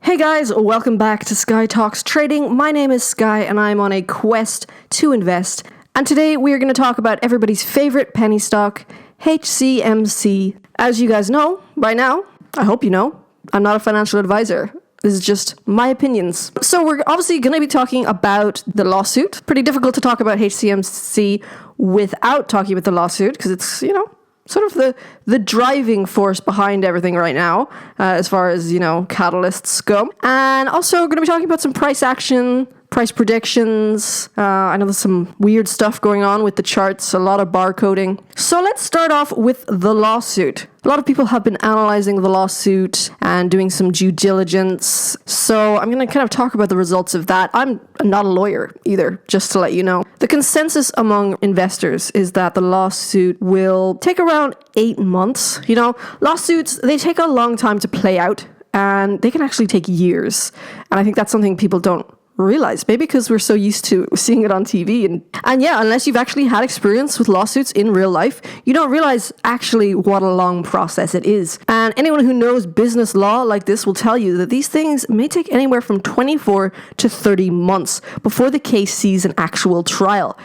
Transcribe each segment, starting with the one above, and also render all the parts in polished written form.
Hey guys, welcome back to Sky Talks Trading. My name is Sky and I'm on a quest to invest. And today we are going to talk about everybody's favorite penny stock, HCMC. As you guys know by now, I hope you know, I'm not a financial advisor. This is just my opinions. So we're obviously going to be talking about the lawsuit. Pretty difficult to talk about HCMC without talking about the lawsuit because it's, sort of the driving force behind everything right now, as far as, catalysts go. And also going to be talking about some price action, price predictions. I know there's some weird stuff going on with the charts, a lot of barcoding. So let's start off with the lawsuit. A lot of people have been analyzing the lawsuit and doing some due diligence. So I'm going to kind of talk about the results of that. I'm not a lawyer either, just to let you know. The consensus among investors is that the lawsuit will take around 8 months. Lawsuits, they take a long time to play out and they can actually take years. And I think that's something people don't realize, maybe because we're so used to seeing it on TV and yeah, unless you've actually had experience with lawsuits in real life, you don't realize actually what a long process it is. And anyone who knows business law like this will tell you that these things may take anywhere from 24 to 30 months before the case sees an actual trial,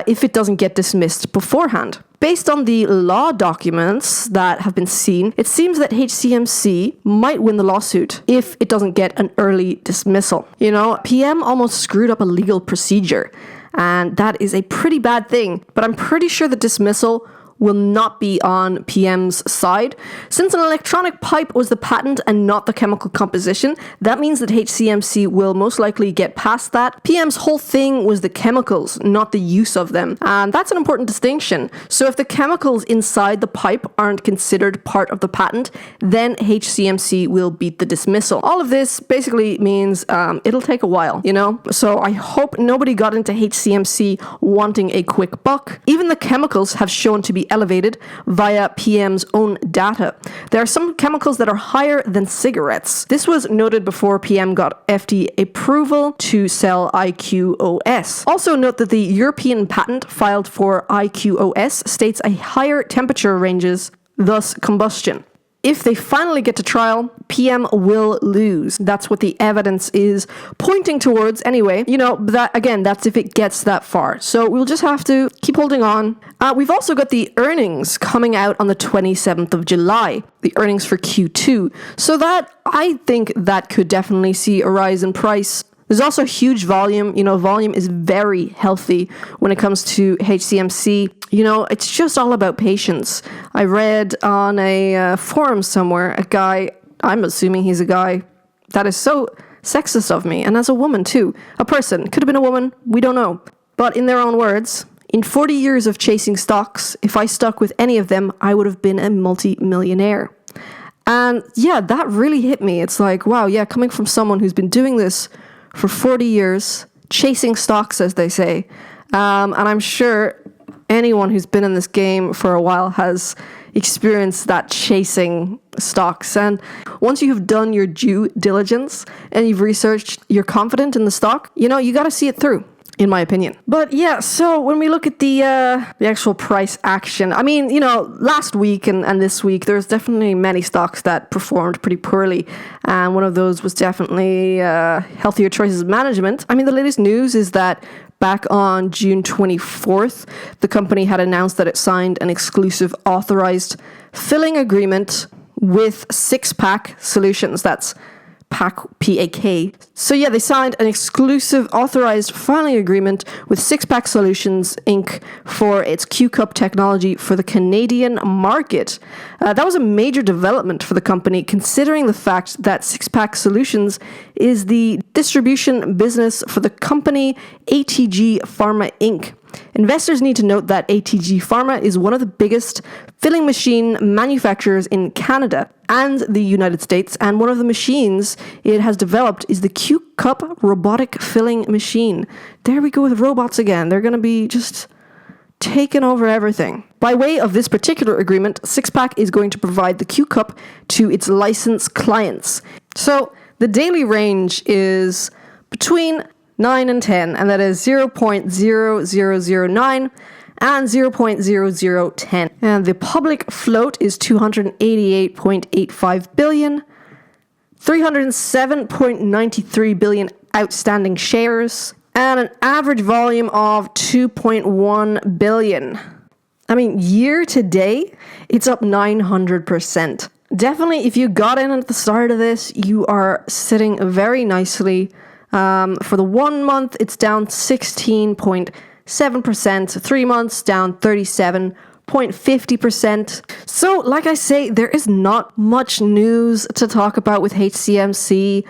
if it doesn't get dismissed beforehand. Based on the law documents that have been seen, it seems that HCMC might win the lawsuit if it doesn't get an early dismissal. PM almost screwed up a legal procedure, and that is a pretty bad thing, but I'm pretty sure the dismissal will not be on PM's side. Since an electronic pipe was the patent and not the chemical composition, that means that HCMC will most likely get past that. PM's whole thing was the chemicals, not the use of them. And that's an important distinction. So if the chemicals inside the pipe aren't considered part of the patent, then HCMC will beat the dismissal. All of this basically means it'll take a while, So I hope nobody got into HCMC wanting a quick buck. Even the chemicals have shown to be elevated via PM's own data. There are some chemicals that are higher than cigarettes. This was noted before PM got FDA approval to sell IQOS. Also note that the European patent filed for IQOS states a higher temperature ranges, thus combustion. If they finally get to trial, PM will lose. That's what the evidence is pointing towards anyway. That's if it gets that far. So we'll just have to keep holding on. We've also got the earnings coming out on the 27th of July, the earnings for Q2. So I think that could definitely see a rise in price. There's also huge volume. Volume is very healthy when it comes to HCMC. It's just all about patience. I read on a forum somewhere, a guy, I'm assuming he's a guy, that is so sexist of me, and as a woman too. A person, could have been a woman, we don't know. But in their own words, in 40 years of chasing stocks, if I stuck with any of them, I would have been a multi-millionaire. And yeah, that really hit me. It's like, wow, yeah, coming from someone who's been doing this for 40 years, chasing stocks, as they say. And I'm sure anyone who's been in this game for a while has experienced that chasing stocks. And once you have done your due diligence and you've researched, you're confident in the stock, you got to see it through, in my opinion. But yeah, so when we look at the actual price action, last week and this week, there's definitely many stocks that performed pretty poorly. And one of those was definitely Healthier Choices Management. The latest news is that back on June 24th, the company had announced that it signed an exclusive authorized filling agreement with Six-Pack Solutions. That's PAK. So yeah, they signed an exclusive authorized filing agreement with Six-Pack Solutions Inc. for its Q-Cup technology for the Canadian market. That was a major development for the company, considering the fact that Six-Pack Solutions is the distribution business for the company ATG Pharma Inc. Investors need to note that ATG Pharma is one of the biggest filling machine manufacturers in Canada and the United States, and one of the machines it has developed is the Q-Cup robotic filling machine. There we go with robots again. They're going to be just taking over everything. By way of this particular agreement, Six-Pack is going to provide the Q-Cup to its licensed clients. So the daily range is between 9 and 10, and that is 0.0009 and 0.0010. And the public float is 288.85 billion. 307.93 billion outstanding shares, and an average volume of 2.1 billion. I mean, year to date, it's up 900%. Definitely, if you got in at the start of this, you are sitting very nicely. For the 1 month, it's down 16.7%. 3 months, down 37.50%. So, like I say, there is not much news to talk about with HCMC.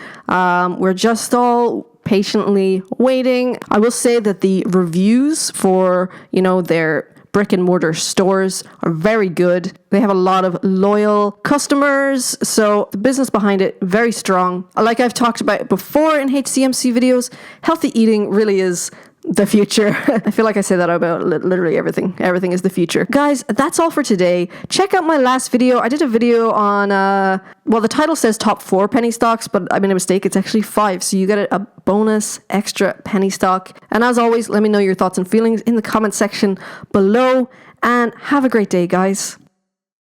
We're just all patiently waiting. I will say that the reviews for, their brick and mortar stores are very good. They have a lot of loyal customers, so the business behind it, very strong. Like I've talked about before in HCMC videos, healthy eating really is the future. I feel like I say that about literally everything. Everything is the future. Guys, that's all for today. Check out my last video. I did a video on, the title says top 4 penny stocks, but I made a mistake. It's actually 5. So you get a bonus extra penny stock. And as always, let me know your thoughts and feelings in the comment section below. And have a great day, guys.